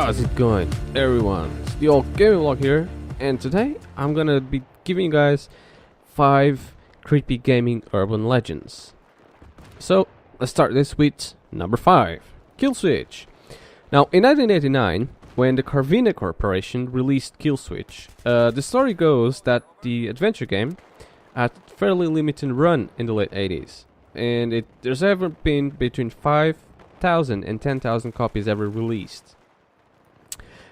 How's it going, everyone? It's the old gaming vlog here, and today I'm gonna be giving you guys 5 creepy gaming urban legends. So let's start this with number 5, Kill Switch. Now, in 1989, when the Carvina Corporation released Kill Switch, the story goes that the adventure game had fairly limited run in the late 80s, and there's ever been between 5,000 and 10,000 copies ever released.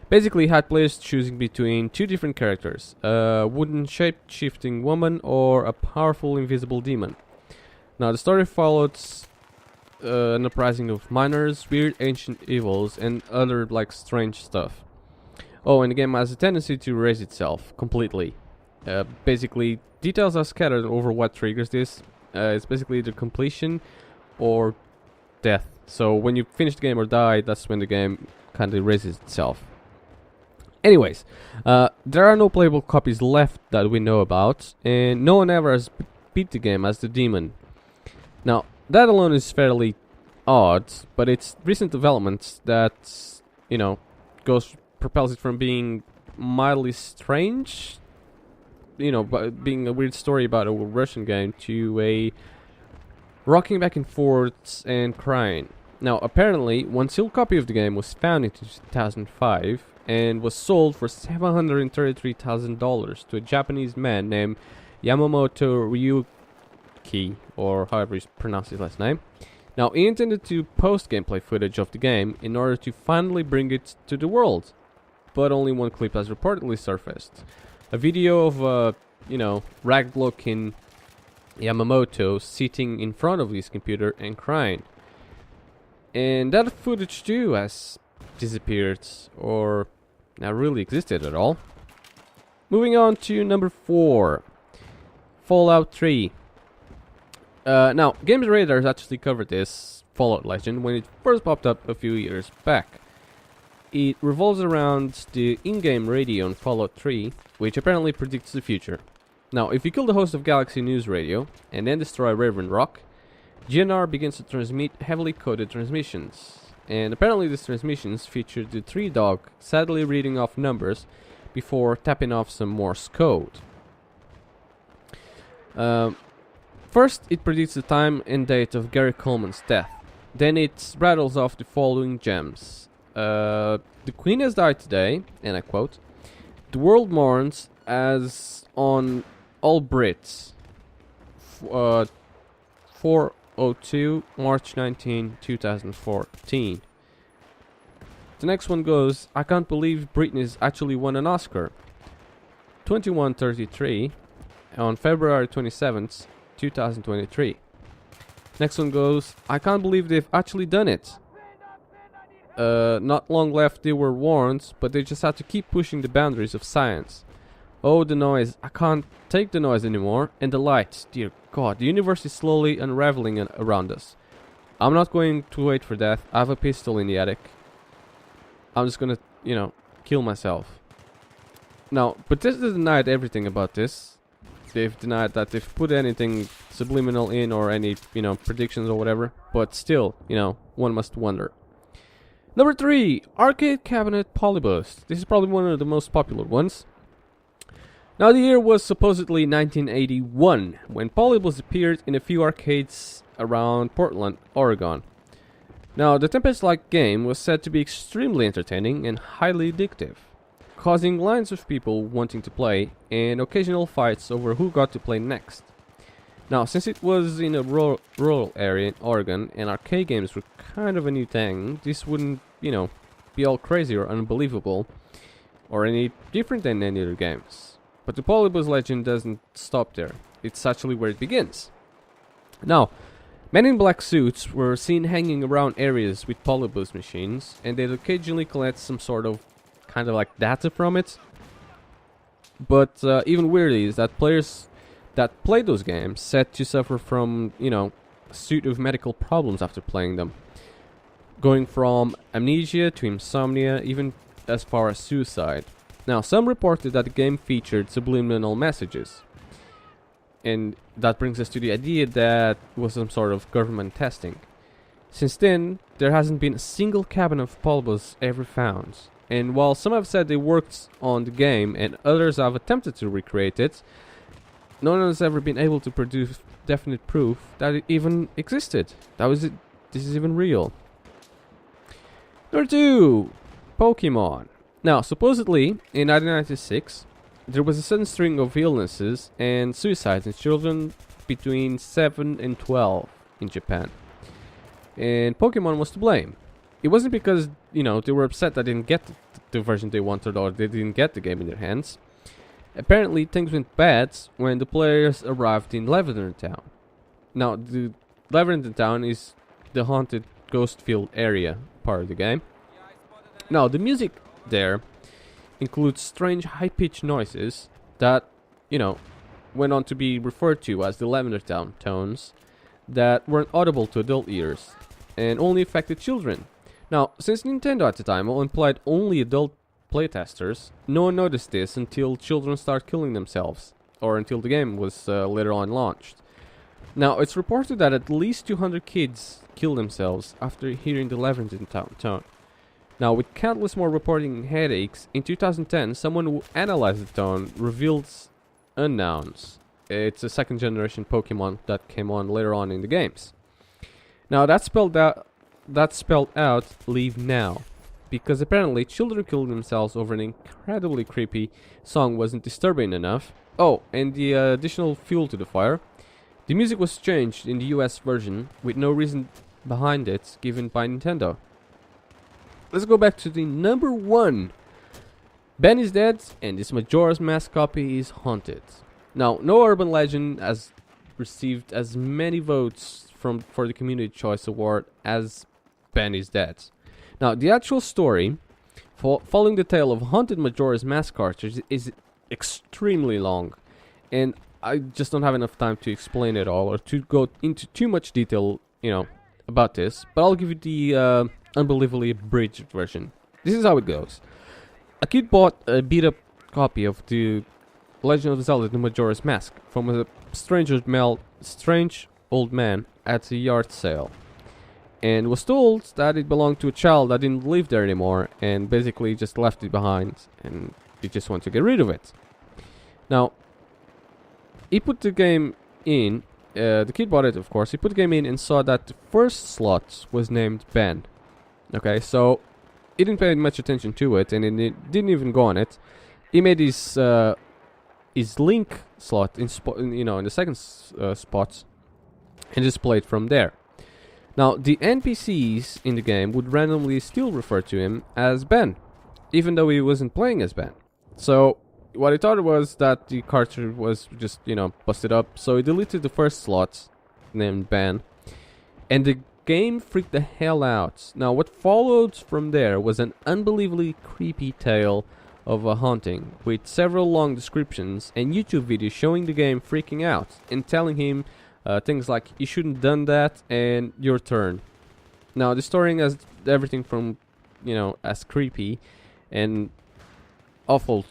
Basically, it had players choosing between 2 different characters, a wooden shape-shifting woman or a powerful invisible demon. Now, the story followed an uprising of miners, weird ancient evils, and other strange stuff. Oh, and the game has a tendency to erase itself completely. Basically, details are scattered over what triggers this. It's basically either completion or death. So when you finish the game or die, that's when the game kind of erases itself. Anyways, there are no playable copies left that we know about, and no one ever has beat the game as the demon. Now, that alone is fairly odd, but it's recent developments that, propels it from being mildly strange, being a weird story about a Russian game, to a rocking back and forth and crying. Now, apparently, one sealed copy of the game was found in 2005 and was sold for $733,000 to a Japanese man named Yamamoto Ryuki, or however you pronounce his last name. Now, he intended to post gameplay footage of the game in order to finally bring it to the world, but only one clip has reportedly surfaced. A video of a, ragged-looking Yamamoto sitting in front of his computer and crying. And that footage too has disappeared, or not really existed at all. Moving on to number 4, Fallout 3. Now, Games Radar has actually covered this Fallout legend when it first popped up a few years back. It revolves around the in-game radio on Fallout 3, which apparently predicts the future. Now, if you kill the host of Galaxy News Radio and then destroy Raven Rock, GNR begins to transmit heavily coded transmissions. And apparently these transmissions feature the 3-dog sadly reading off numbers before tapping off some Morse code. First, it predicts the time and date of Gary Coleman's death. Then it rattles off the following gems. The Queen has died today, and I quote, "The world mourns as on all Brits. 402 March 19, 2014. The next one goes, "I can't believe Britney's actually won an Oscar. 2133 on February 27th, 2023. Next one goes, "I can't believe they've actually done it. Not long left, they were warned, but they just had to keep pushing the boundaries of science. Oh, the noise, I can't take the noise anymore, and the light, dear God, the universe is slowly unraveling around us. I'm not going to wait for death, I have a pistol in the attic. I'm just gonna, kill myself." Now, Bethesda denied everything about this. They've denied that they've put anything subliminal in or any, predictions or whatever, but still, one must wonder. Number 3, Arcade Cabinet Polybus. This is probably one of the most popular ones. Now, the year was supposedly 1981, when Polybus appeared in a few arcades around Portland, Oregon. Now, the Tempest-like game was said to be extremely entertaining and highly addictive, causing lines of people wanting to play and occasional fights over who got to play next. Now, since it was in a rural area in Oregon and arcade games were kind of a new thing, this wouldn't, be all crazy or unbelievable or any different than any other games. But the Polybus legend doesn't stop there. It's actually where it begins. Now, men in black suits were seen hanging around areas with Polybus machines, and they'd occasionally collect some sort of data from it. But even weirder is that players that played those games said to suffer from, a suite of medical problems after playing them. Going from amnesia to insomnia, even as far as suicide. Now, some reported that the game featured subliminal messages. And that brings us to the idea that it was some sort of government testing. Since then, there hasn't been a single cabin of Polybus ever found, And while some have said they worked on the game and others have attempted to recreate it, no one has ever been able to produce definite proof that it even existed. This is even real. Number 2, Pokemon. Now, supposedly, in 1996, there was a sudden string of illnesses and suicides in children between 7 and 12 in Japan. And Pokemon was to blame. It wasn't because, they were upset that they didn't get the version they wanted or they didn't get the game in their hands. Apparently, things went bad when the players arrived in Lavender Town. Now, the Lavender Town is the haunted ghost-filled area part of the game. Now, the music there includes strange high-pitched noises that, went on to be referred to as the Lavender Town tones that weren't audible to adult ears and only affected children. Now, since Nintendo at the time employed only adult playtesters, no one noticed this until children started killing themselves, or until the game was later on launched. Now, it's reported that at least 200 kids killed themselves after hearing the Lavender Town tone. Now, with countless more reporting headaches, in 2010, someone who analyzed the tone revealed unknowns. It's a second generation Pokemon that came on later on in the games. Now, that spelled out leave now, because apparently children killed themselves over an incredibly creepy song wasn't disturbing enough. Oh, and the additional fuel to the fire. The music was changed in the US version with no reason behind it given by Nintendo. Let's go back to the number 1. Ben is dead and this Majora's Mask copy is haunted. Now, no urban legend has received as many votes for the Community Choice Award as Ben is dead. Now, the actual story, following the tale of haunted Majora's Mask cartridge, is extremely long, and I just don't have enough time to explain it all or to go into too much detail, about this. But I'll give you the unbelievably abridged version. This is how it goes. A kid bought a beat-up copy of the Legend of Zelda: The Majora's Mask from a strange old man at a yard sale, and was told that it belonged to a child that didn't live there anymore, and basically just left it behind, and they just want to get rid of it. Now, he put the game in, the kid bought it, of course. He put the game in and saw that the first slot was named Ben. Okay, so he didn't pay much attention to it, and it didn't even go on it. He made his Link slot in the second spot, and just played from there. Now, the NPCs in the game would randomly still refer to him as Ben, even though he wasn't playing as Ben. So, what he thought was that the cartridge was just, busted up, so he deleted the first slot, named Ben, and the game freaked the hell out. Now, what followed from there was an unbelievably creepy tale of a haunting, with several long descriptions and YouTube videos showing the game freaking out and telling him things like, you shouldn't have done that, and your turn. Now, the story has everything from, as creepy and awful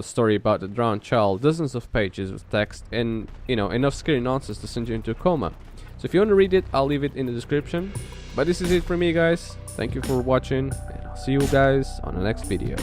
story about a drowned child, dozens of pages of text, and, enough scary nonsense to send you into a coma. So if you want to read it, I'll leave it in the description. But this is it for me, guys. Thank you for watching, and I'll see you guys on the next video.